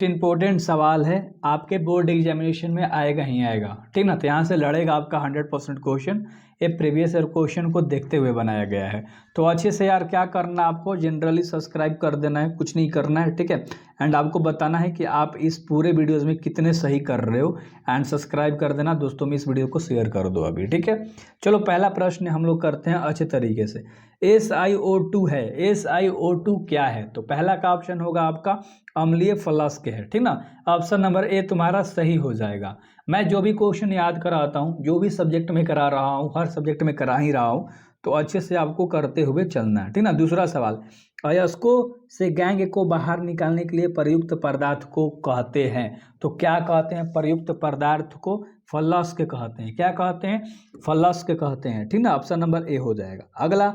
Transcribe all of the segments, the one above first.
Important सवाल है, आपके बोर्ड एग्जामिनेशन में आएगा ही आएगा, ठीक ना। तो यहाँ से लड़ेगा आपका 100% क्वेश्चन। ये प्रीवियस ईयर क्वेश्चन को देखते हुए बनाया गया है। तो अच्छे से यार क्या करना, आपको जनरली सब्सक्राइब कर देना है, कुछ नहीं करना है, ठीक है। एंड आपको बताना है कि आप इस पूरे वीडियोज़ में कितने सही कर रहे हो। एंड सब्सक्राइब कर देना, दोस्तों में इस वीडियो को शेयर कर दो अभी, ठीक है। चलो पहला प्रश्न हम लोग करते हैं अच्छे तरीके से। SiO2 है, SiO2 क्या है? तो पहला का ऑप्शन होगा आपका अम्लीय फ्लास्क है, ठीक ना। ऑप्शन नंबर ए तुम्हारा सही हो जाएगा। मैं जो भी क्वेश्चन याद कराता हूँ, जो भी सब्जेक्ट में करा रहा हूँ, हर सब्जेक्ट में करा ही रहा हूँ, तो अच्छे से आपको करते हुए चलना है, ठीक ना। दूसरा सवाल, अयस्कों से गैंग को बाहर निकालने के लिए प्रयुक्त पदार्थ को कहते हैं। तो क्या कहते हैं? प्रयुक्त पदार्थ को फ्लास्क कहते हैं। क्या कहते हैं? फ्लास्क कहते हैं, ठीक ना। ऑप्शन नंबर ए हो जाएगा। अगला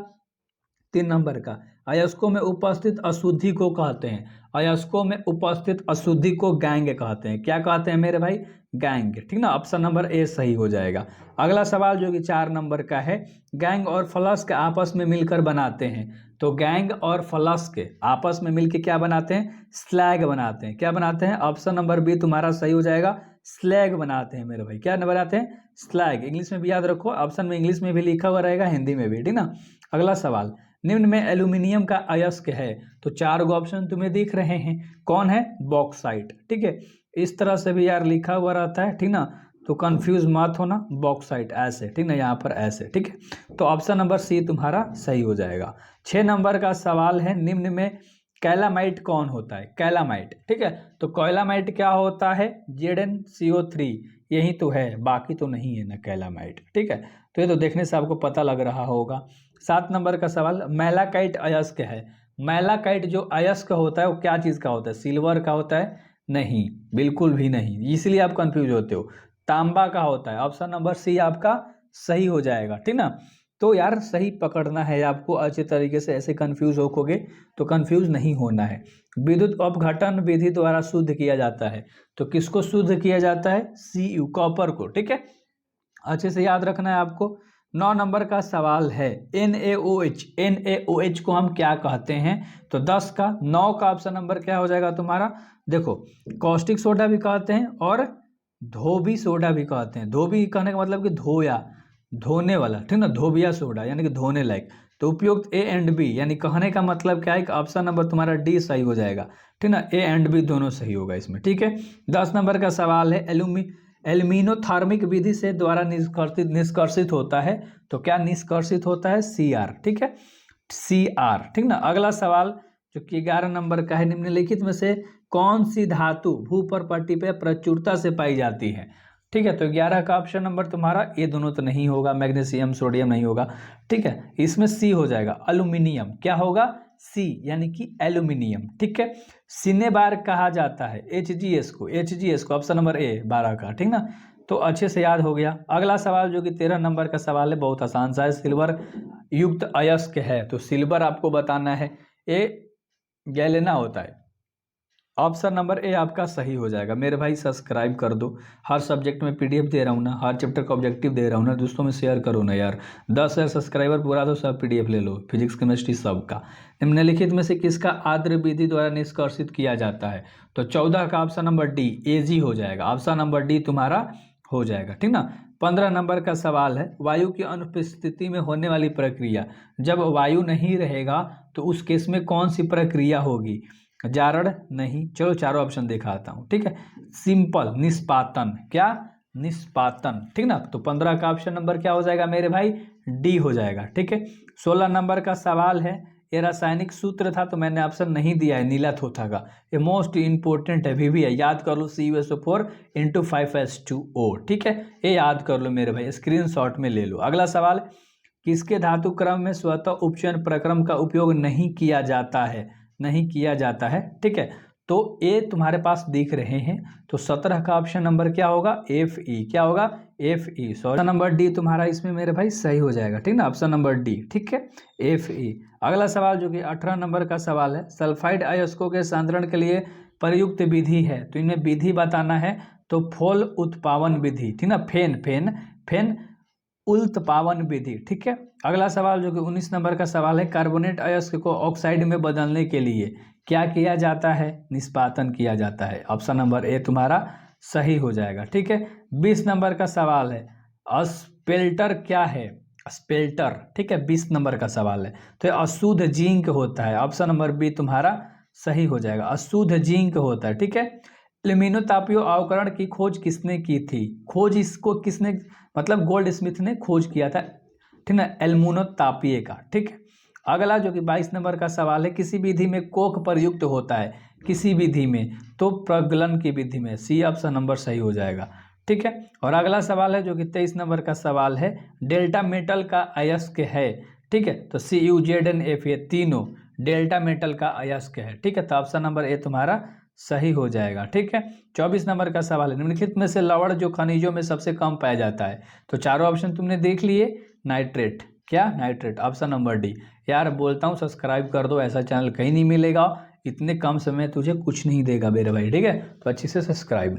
3 नंबर का, अयस्कों में उपस्थित अशुद्धि को कहते हैं। अयस्कों में उपस्थित अशुद्धि को गैंग कहते हैं। क्या कहते हैं मेरे भाई? गैंग, ठीक ना। ऑप्शन नंबर ए सही हो जाएगा। अगला सवाल जो कि 4 नंबर का है, गैंग और फ्लास्क आपस में मिलकर बनाते हैं। तो गैंग और फ्लास्क आपस में मिलकर क्या बनाते हैं? स्लैग बनाते हैं। क्या बनाते हैं? ऑप्शन नंबर बी तुम्हारा सही हो जाएगा। स्लैग बनाते हैं मेरे भाई। क्या बनाते हैं? स्लैग। इंग्लिश में भी याद रखो, ऑप्शन में इंग्लिश में भी लिखा हुआ रहेगा, हिंदी में भी, ठीक ना। अगला सवाल, निम्न में एल्यूमिनियम का अयस्क है। तो 4 ऑप्शन तुम्हें दिख रहे हैं, कौन है? बॉक्साइट, ठीक है। इस तरह से भी यार लिखा हुआ रहता है, ठीक ना। तो कंफ्यूज मत होना, बॉक्साइट ऐसे, ठीक ना, यहाँ पर ऐसे, ठीक है। तो ऑप्शन नंबर सी तुम्हारा सही हो जाएगा। 6 नंबर का सवाल है, निम्न में कैलामाइट कौन होता है? कैलामाइट, ठीक है। तो कैलामाइट क्या होता है? ZnCO3, यही तो है, बाकी तो नहीं है ना कैलामाइट, ठीक है। तो ये तो देखने से आपको पता लग रहा होगा। 7 नंबर का सवाल, मैलाकाइट अयस्क है। मैलाकाइट जो अयस्क होता है वो क्या चीज़ का होता है? सिल्वर का होता है? नहीं, बिल्कुल भी नहीं, इसलिए आप कंफ्यूज होते हो। तांबा का होता है। ऑप्शन नंबर सी आपका सही हो जाएगा, ठीक ना। तो यार सही पकड़ना है आपको अच्छे तरीके से, ऐसे कंफ्यूज होगे तो कंफ्यूज नहीं होना है। विद्युत अपघटन विधि द्वारा शुद्ध किया जाता है। तो किसको शुद्ध किया जाता है? Cu, कॉपर को, ठीक है। अच्छे से याद रखना है आपको। 9 नंबर का सवाल है, NaOH, NaOH को हम क्या कहते हैं? तो 10 का 9 का ऑप्शन नंबर क्या हो जाएगा तुम्हारा? देखो, कॉस्टिक सोडा भी कहते हैं और धोबी सोडा भी कहते हैं। धोबी कहने का मतलब कि धोया, धोने वाला, ठीक ना, धोबिया सोडा यानी कि धोने लायक। तो उपयुक्त ए एंड बी यानी कहने का मतलब क्या है कि ऑप्शन नंबर तुम्हारा डी सही हो जाएगा, ठीक ना। ए एंड बी दोनों सही होगा इसमें, ठीक है। 10 नंबर का सवाल है, एल्यूमिनोथर्मिक विधि से द्वारा निष्कर्षित होता है। तो क्या निष्कर्षित होता है? CR, ठीक है, CR, ठीक ना। अगला सवाल जो कि 11 नंबर का है, निम्नलिखित में से कौन सी धातु भूपर पट्टी पे प्रचुरता से पाई जाती है? ठीक है। तो 11 का ऑप्शन नंबर तुम्हारा, ये दोनों तो नहीं होगा, मैग्नीशियम सोडियम नहीं होगा, ठीक है। इसमें सी हो जाएगा, अल्यूमिनियम। क्या होगा? सी यानी कि एल्यूमिनियम, ठीक है। सिनेबार कहा जाता है HGS को ऑप्शन नंबर ए 12 का, ठीक ना। तो अच्छे से याद हो गया। अगला सवाल जो कि 13 नंबर का सवाल है, बहुत आसान सा है, सिल्वर युक्त अयस्क है। तो सिल्वर आपको बताना है, ये गैलेना होता है। ऑप्शन नंबर ए आपका सही हो जाएगा। मेरे भाई सब्सक्राइब कर दो, हर सब्जेक्ट में PDF दे रहा हूँ ना, हर चैप्टर का ऑब्जेक्टिव दे रहा हूँ ना, दोस्तों में शेयर करो ना यार। 10,000 सब्सक्राइबर पूरा तो सब PDF ले लो, फिजिक्स केमिस्ट्री सबका। निम्नलिखित में से किसका आद्र विधि द्वारा निष्कर्षित किया जाता है? तो 14 का ऑप्शन नंबर डी AG हो जाएगा। ऑप्शन नंबर डी तुम्हारा हो जाएगा, ठीक ना। 15 नंबर का सवाल है, वायु की अनुपस्थिति में होने वाली प्रक्रिया। जब वायु नहीं रहेगा तो उस केस में कौन सी प्रक्रिया होगी? जारड़ नहीं, चलो चारों ऑप्शन दिखाता हूँ, ठीक है। सिंपल निष्पातन, क्या? निष्पातन, ठीक ना। तो 15 का ऑप्शन नंबर क्या हो जाएगा मेरे भाई? डी हो जाएगा, ठीक है। 16 नंबर का सवाल है, ये रासायनिक सूत्र था तो मैंने ऑप्शन नहीं दिया है, नीला थोथा का। ये मोस्ट इंपोर्टेंट है, भी है, याद कर लो, CuSO4 × 5H2O, ठीक है। ये याद कर लो मेरे भाई, स्क्रीनशॉट में ले लो। अगला सवाल, किसके धातु क्रम में स्वतः उपचयन प्रक्रम का उपयोग नहीं किया जाता है? नहीं किया जाता है, ठीक है। तो ये तुम्हारे पास दिख रहे हैं, तो 17 का ऑप्शन नंबर क्या होगा? FE, क्या होगा? FE, ऑप्शन नंबर डी तुम्हारा इसमें मेरे भाई सही हो जाएगा, ठीक ना, ऑप्शन नंबर डी, ठीक है, FE। अगला सवाल जो कि 18 नंबर का सवाल है, सल्फाइड अयस्कों के सांद्रण के लिए प्रयुक्त विधि है। तो इन्हें विधि बताना है, तो फोल उत्पावन विधि, ठीक ना, फेन उत्पावन विधि, ठीक है। अगला सवाल जो कि 19 नंबर का सवाल है, कार्बोनेट अयस्क को ऑक्साइड में बदलने के लिए क्या किया जाता है? निष्पादन किया जाता है। ऑप्शन नंबर ए तुम्हारा सही हो जाएगा। ठीक है, 20 नंबर का सवाल है, स्पेल्टर क्या है? स्पेल्टर, ठीक है, 20 नंबर का सवाल है। तो ये अशुद्ध जिंक होता है। ऑप्शन नंबर बी तुम्हारा सही हो जाएगा, अशुद्ध जिंक होता है। ठीक है, एल्यूमीनियम तापीय अवकरण की खोज किसने की थी? खोज इसको किसने, मतलब गोल्ड स्मिथ ने खोज किया था, ठीक ना, एल्यूमीनियम तापीय का। ठीक है, अगला जो कि 22 नंबर का सवाल है, किसी विधि में कोक प्रयुक्त होता है? किसी विधि में, तो प्रगलन की विधि में। सी ऑप्शन नंबर सही हो जाएगा। ठीक है, और अगला सवाल है जो कि 23 नंबर का सवाल है, डेल्टा मेटल का अयस्क है? ठीक है, तो CuZnF ये तीनों डेल्टा मेटल का अयस्क है। ठीक है, तो ऑप्शन नंबर ए तुम्हारा सही हो जाएगा। ठीक है, 24 नंबर का सवाल है, निम्नलिखित में से लवण जो खनिजों में सबसे कम पाया जाता है? तो चारों ऑप्शन तुमने देख लिए। नाइट्रेट, क्या? Nitrate, option number D. यार बोलता हूँ सब्सक्राइब कर दो, ऐसा चैनल कहीं नहीं मिलेगा, इतने कम समय तुझे कुछ नहीं देगा मेरे भाई। ठीक है, तो अच्छे से सब्सक्राइब